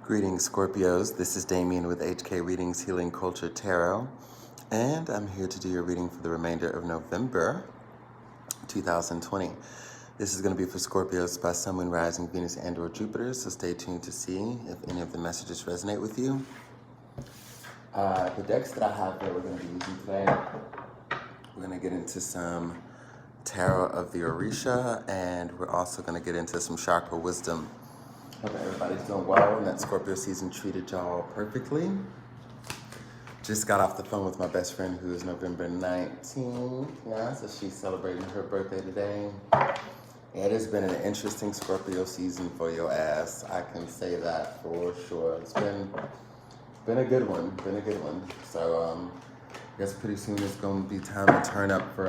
Greetings, Scorpios. This is Damien with HK Readings Healing Culture Tarot, and I'm here to do your reading for the remainder of November 2020. This is going to be for Scorpios by Sun, Moon, Rising, Venus, and/or Jupiter, so stay tuned to see if any of the messages resonate with you. The decks that I have that we're going to be using today, we're going to get into some Tarot of the Orisha, and we're also going to get into some Chakra Wisdom. Hope everybody's doing well and that Scorpio season treated y'all perfectly. Just got off the phone with my best friend who is November 19th. Yeah, so she's celebrating her birthday today. It has been an interesting Scorpio season for your ass. I can say that for sure. It's been a good one. So I guess pretty soon it's gonna be time to turn up for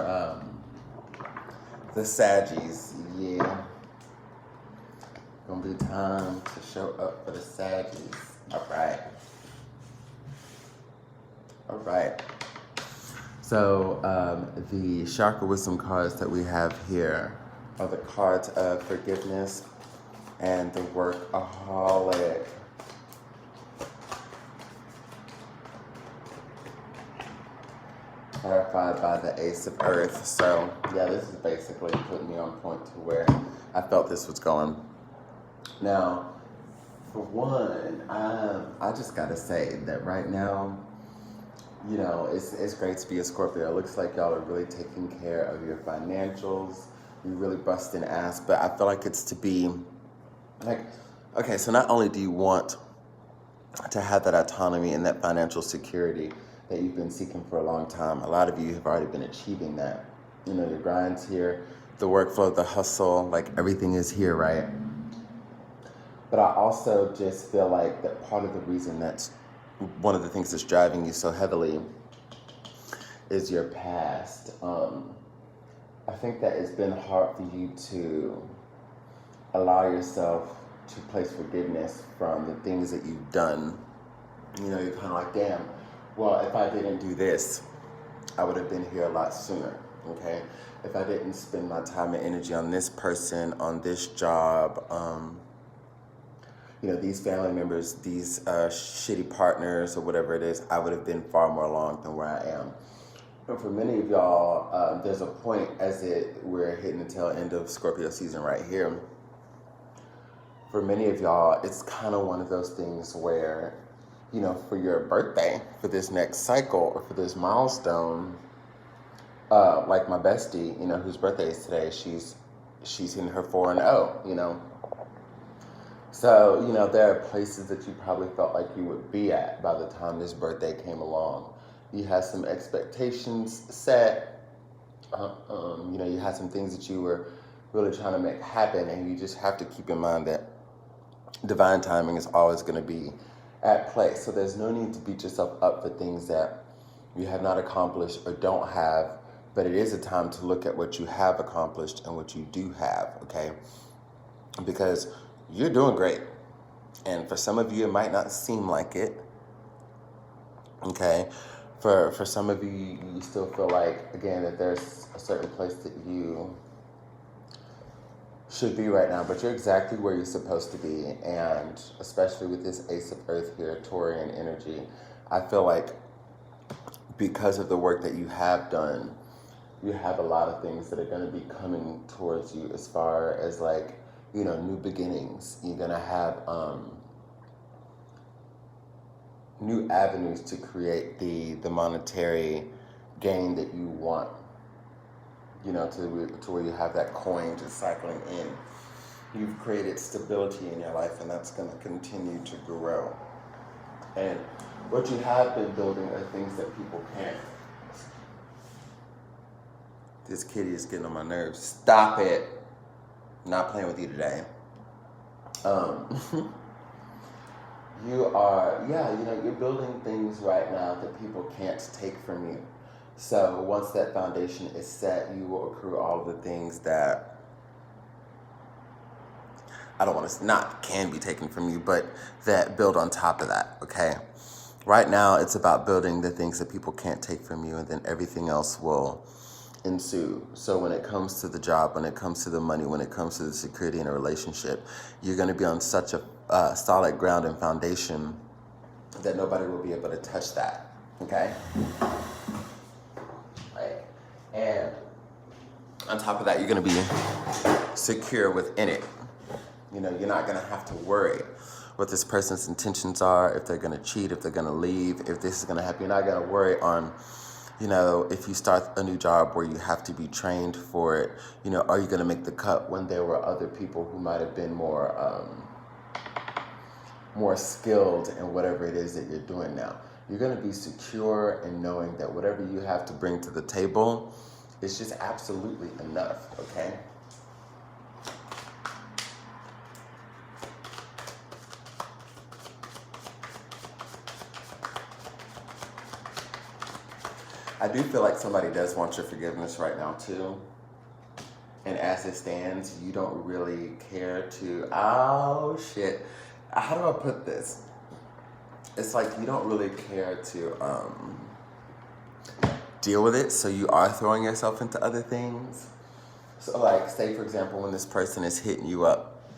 the Saggies. Yeah. Gonna be time to show up for the Saggies. All right. So the Chakra Wisdom cards that we have here are the cards of forgiveness and the workaholic. Clarified by the Ace of Earth. So yeah, this is basically putting me on point to where I felt this was going. Now, for one, I just gotta say that right now, you know, it's great to be a Scorpio. It looks like y'all are really taking care of your financials. You're really busting ass, but I feel like it's to be like, okay, so not only do you want to have that autonomy and that financial security that you've been seeking for a long time, a lot of you have already been achieving that. You know, your grind's here, the workflow, the hustle, like everything is here, right? But I also just feel like that part of the reason that's one of the things that's driving you so heavily is your past. I think that it's been hard for you to allow yourself to place forgiveness from the things that you've done. You know, you're kind of like, damn, well, if I didn't do this, I would have been here a lot sooner, okay? If I didn't spend my time and energy on this person, on this job, you know, these family members, these shitty partners or whatever it is, I would have been far more along than where I am. And for many of y'all, there's a point we're hitting the tail end of Scorpio season right here. For many of y'all, it's kind of one of those things where, you know, for your birthday, for this next cycle or for this milestone, like my bestie, you know, whose birthday is today, she's in her 4-0, you know. So, you know, there are places that you probably felt like you would be at by the time this birthday came along. You had some expectations set. You know, you had some things that you were really trying to make happen, and you just have to keep in mind that divine timing is always going to be at play. So there's no need to beat yourself up for things that you have not accomplished or don't have, but it is a time to look at what you have accomplished and what you do have, okay? Because you're doing great. And for some of you, it might not seem like it. Okay? For some of you, you still feel like, again, that there's a certain place that you should be right now, but you're exactly where you're supposed to be. And especially with this Ace of Earth here, Taurian energy, I feel like because of the work that you have done, you have a lot of things that are going to be coming towards you as far as like, you know, new beginnings. You're gonna have new avenues to create the monetary gain that you want. You know, to where you have that coin just cycling in. You've created stability in your life, and that's gonna continue to grow. And what you have been building are things that people can't. This kitty is getting on my nerves. Stop it. I'm not playing with you today. You are, yeah, you know, you're building things right now that people can't take from you. So once that foundation is set, you will accrue all of the things that I don't want to, not can be taken from you, but that build on top of that, okay? Right now, it's about building the things that people can't take from you, and then everything else will ensue. So when it comes to the job, when it comes to the money, when it comes to the security in a relationship, you're going to be on such a solid ground and foundation that nobody will be able to touch that. Okay? Right. And on top of that, you're going to be secure within it. You know, you're not going to have to worry what this person's intentions are, if they're going to cheat, if they're going to leave, if this is going to happen. You're not going to worry on, you know, if you start a new job where you have to be trained for it, you know, are you going to make the cut when there were other people who might have been more skilled in whatever it is that you're doing now. You're going to be secure in knowing that whatever you have to bring to the table is just absolutely enough, okay? I do feel like somebody does want your forgiveness right now too. And as it stands, you don't really care to, oh shit. How do I put this? It's like you don't really care to deal with it, so you are throwing yourself into other things. So like, say for example, when this person is hitting you up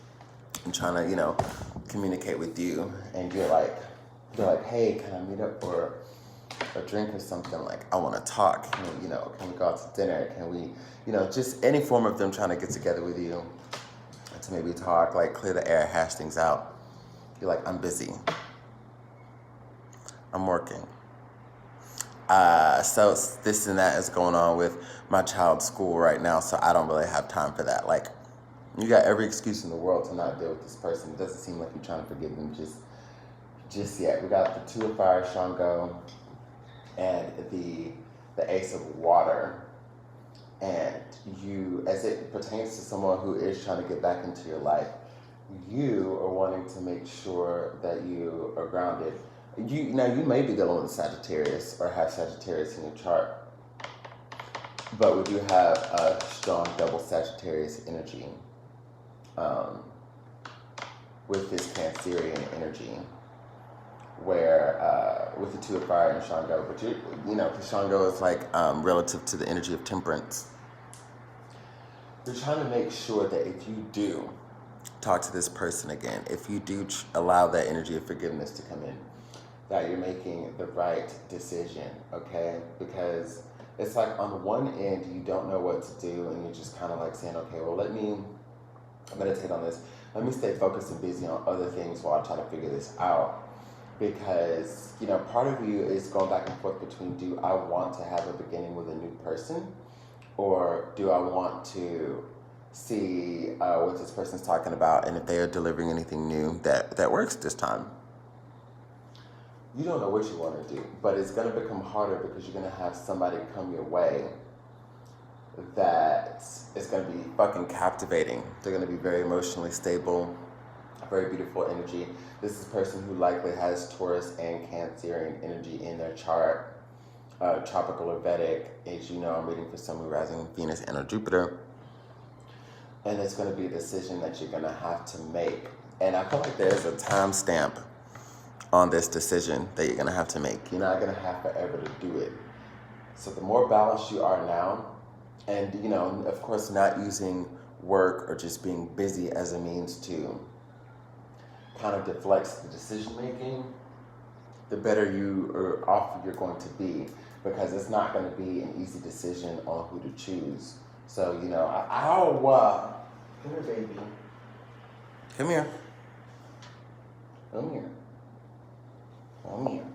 and trying to, you know, communicate with you, and you're like, hey, can I meet up for a drink or something? Like, I want to talk. Can we go out to dinner? Can we, you know, just any form of them trying to get together with you to maybe talk, like clear the air, hash things out. You're like, I'm busy. I'm working. So this and that is going on with my child's school right now, so I don't really have time for that. Like, you got every excuse in the world to not deal with this person. It doesn't seem like you're trying to forgive them just yet. We got the Two of Fire, Shango, and the Ace of Water. And you, as it pertains to someone who is trying to get back into your life, you are wanting to make sure that you are grounded. You may be dealing with Sagittarius or have Sagittarius in your chart, but we do have a strong double Sagittarius energy with this Cancerian energy, where with the Two of Fire and Shango, but because Shango is like relative to the energy of Temperance. You're trying to make sure that if you do talk to this person again, if you do allow that energy of forgiveness to come in, that you're making the right decision, okay? Because it's like on one end, you don't know what to do, and you're just kind of like saying, okay, well, let me meditate on this. Let me stay focused and busy on other things while I try to figure this out. Because, part of you is going back and forth between, do I want to have a beginning with a new person? Or do I want to see what this person's talking about, and if they are delivering anything new that works this time? You don't know what you want to do, but it's going to become harder because you're going to have somebody come your way that is going to be fucking captivating. They're going to be very emotionally stable, very beautiful energy. This is a person who likely has Taurus and Cancerian energy in their chart, tropical or Vedic. As you know, I'm reading for Sun, Moon, Rising, Venus, and or Jupiter. And it's going to be a decision that you're going to have to make. And I feel like there's a timestamp on this decision that you're going to have to make. You're not going to have forever to do it. So the more balanced you are now, and, of course, not using work or just being busy as a means to kind of deflect the decision making, the better off you're going to be, because it's not going to be an easy decision on who to choose. So, come here, baby. Come here. Come here. Come here.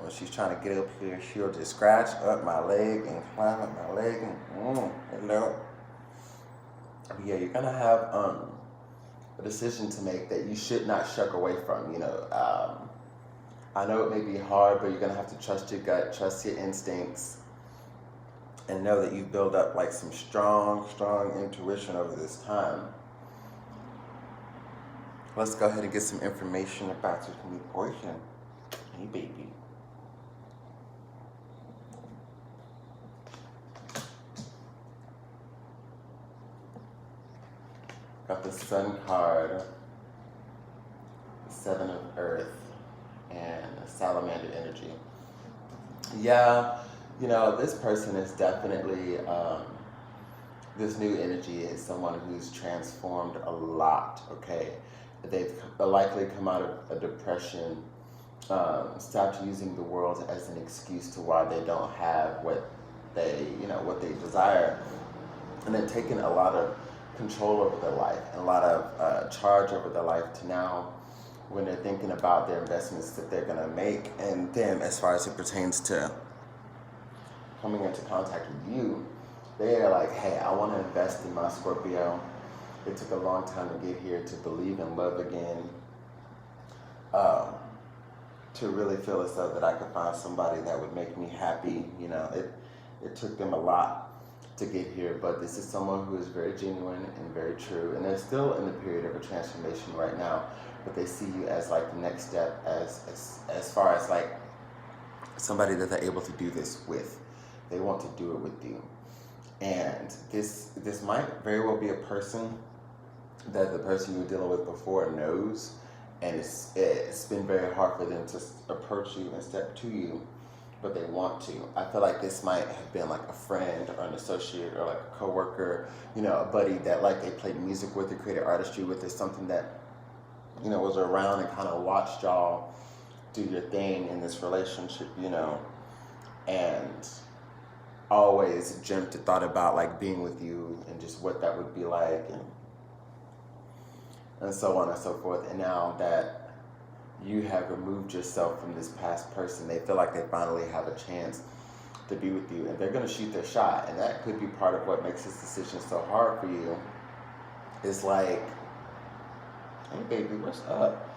When she's trying to get up here, she'll just scratch up my leg and climb up my leg and, But yeah, you're going to have a decision to make that you should not shuck away from, I know it may be hard, but you're going to have to trust your gut, trust your instincts, and know that you build up like some strong intuition over this time. Let's go ahead and get some information about your new boyfriend. Hey, baby. Got the Sun card, the Seven of Earth, and Salamander energy. Yeah, You know, this person is definitely, this new energy is someone who's transformed a lot, okay? They've likely come out of a depression, stopped using the world as an excuse to why they don't have what they desire. And they've taken a lot of control over their life and a lot of charge over their life to now when they're thinking about their investments that they're going to make and them as far as it pertains to coming into contact with you, they're like, hey, I want to invest in my Scorpio. It took a long time to get here, to believe in love again, to really feel as though that I could find somebody that would make me happy. You know, it took them a lot to get here, but this is someone who is very genuine and very true, and they're still in the period of a transformation right now, but they see you as like the next step as far as like somebody that they're able to do this with. They want to do it with you. And this might very well be a person that the person you were dealing with before knows, and it's been very hard for them to approach you and step to you, but they want to. I feel like this might have been like a friend or an associate or like a coworker, you know, a buddy that like they played music with or created artistry with, or something that, you know, was around and kind of watched y'all do your thing in this relationship, you know, and always dreamt and thought about like being with you and just what that would be like, and so on and so forth. And now that you have removed yourself from this past person, they feel like they finally have a chance to be with you, and they're going to shoot their shot. And that could be part of what makes this decision so hard for you. It's like, hey baby, what's up?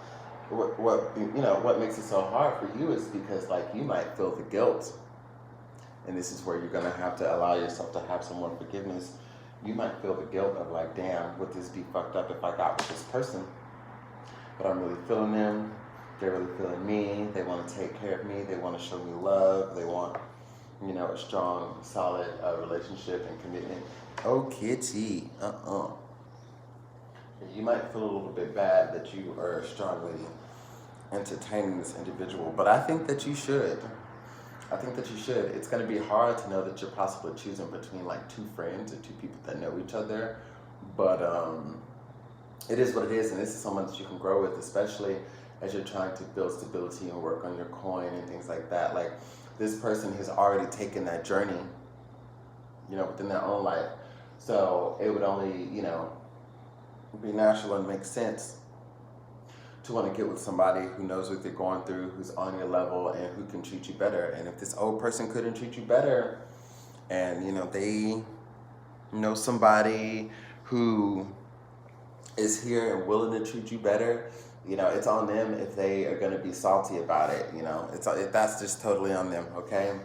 What makes it so hard for you is because like you might feel the guilt, and this is where you're gonna have to allow yourself to have some more forgiveness. You might feel the guilt of like, damn, would this be fucked up if I got with this person? But I'm really feeling them. They're really feeling me. They want to take care of me. They want to show me love. They want, you know, a strong, solid relationship and commitment. Oh, kitty, You might feel a little bit bad that you are strongly entertaining this individual, but I think that you should. It's going to be hard to know that you're possibly choosing between like two friends or two people that know each other, but it is what it is, and this is someone that you can grow with, especially as you're trying to build stability and work on your coin and things like that. Like, this person has already taken that journey, you know, within their own life. So it would only, you know, be natural and make sense to want to get with somebody who knows what they're going through, who's on your level, and who can treat you better. And if this old person couldn't treat you better, and, you know, they know somebody who is here and willing to treat you better, you know, it's on them if they are going to be salty about it. You know, that's just totally on them, okay?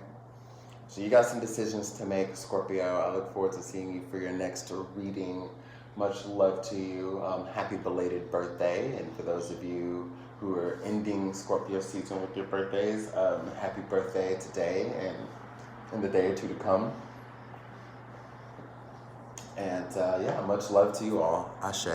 So you got some decisions to make, Scorpio. I look forward to seeing you for your next reading. Much love to you. Happy belated birthday. And for those of you who are ending Scorpio season with your birthdays, happy birthday today and in the day or two to come. And yeah, much love to you all. Ashe.